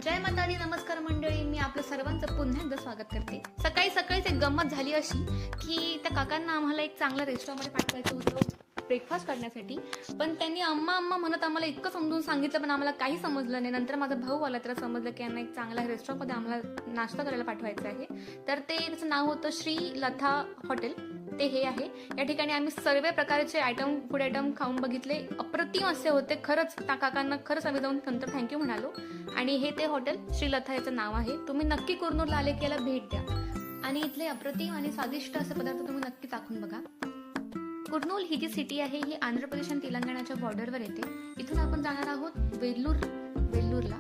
जय माता दी, नमस्कार मंडळी. मी आपलं सर्वांचं पुन्हा एकदा स्वागत करते. सकाळी सकाळीच एक गंमत झाली अशी की त्या काकांना आम्हाला एक चांगल्या रेस्टॉरंटमध्ये पाठवायचं होतं ब्रेकफास्ट करण्यासाठी. पण त्यांनी अम्मा अम्मा म्हणत आम्हाला इतकं समजून सांगितलं, पण आम्हाला काही समजलं नाही. नंतर माझा भाऊ आला, त्याला समजलं की यांना एक चांगल्या रेस्टॉरंटमध्ये आम्हाला नाश्ता करायला पाठवायचं आहे. तर त्याचं नाव होतं श्री लथा हॉटेल. ते हे आहे. या ठिकाणी आम्ही सर्व प्रकारचे फूड आयटम खाऊन बघितले. अप्रतिम असे होते खरंच. त्या काकांना खरंच आम्ही जाऊन नंतर थँक्यू म्हणालो. आणि हे ते हॉटेल श्रीलथा याचं नाव आहे. तुम्ही नक्की कुरनूरला आले की याला भेट द्या आणि इथले अप्रतिम आणि स्वादिष्ट असे पदार्थ तुम्ही नक्की चाखून बघा. कुर्नूल ही जी सिटी आहे ही आंध्र प्रदेश आणि तेलंगणाच्या बॉर्डरवर येते. इथून आपण जाणार आहोत वेल्लूरला.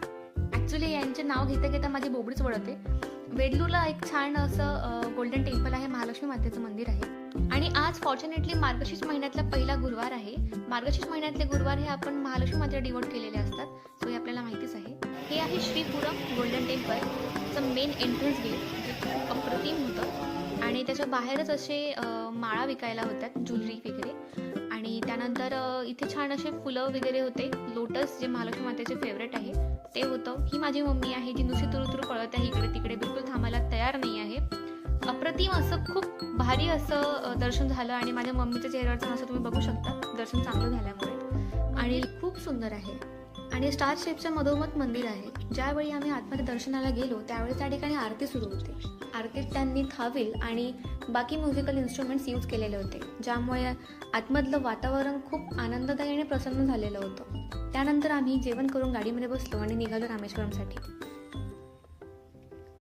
ऍक्च्युली यांचे नाव घेता घेता माझी बोबडीच वळते. वेल्लूरला एक छान असं गोल्डन टेम्पल आहे, महालक्ष्मी मातेचं मंदिर आहे. आणि आज फॉर्च्युनेटली मार्गशीर्ष महिन्यातला पहिला गुरुवार आहे. मार्गशीर्ष महिन्यातले गुरुवार हे आपण महालक्ष्मी मातेला डिवोट केलेले असतात. सो हे आपल्याला माहितीच आहे. हे आहे Sripuram golden temple. Main entrance gate जे खूप अप्रतिम होतं. आणि त्याच्या बाहेरच असे माळा विकायला होत्यात, ज्वेलरी वगैरे. आणि त्यानंतर इथे छान असे फुलं वगैरे होते. लोटस जे महालक्ष्मी मातेचे फेवरेट आहे ते होतं. ही माझी मम्मी आहे जी नुसती तुरु पळत आहे इकडे तिकडे, बिलकुल थांबायला तयार नाही आहे. अप्रतिम असं खूप भारी असं दर्शन झालं. आणि माझ्या मम्मीच्या चेहऱ्यावरचं असं तुम्ही बघू शकता, दर्शन चांगलं झाल्यामुळे. आणि खूप सुंदर आहे. आणि स्टार शेपच्या मधोमध मंदिर आहे. ज्यावेळी आम्ही आतमध्ये दर्शनाला गेलो त्यावेळी त्या ठिकाणी आरती सुरू होते. आरतीत त्यांनी खाविल आणि बाकी म्युझिकल इन्स्ट्रुमेंट्स यूज केलेले होते, ज्यामुळे आतमधलं वातावरण खूप आनंददायी आणि प्रसन्न झालेलं होतं. त्यानंतर आम्ही जेवण करून गाडीमध्ये बसलो आणि निघालो रामेश्वरमसाठी.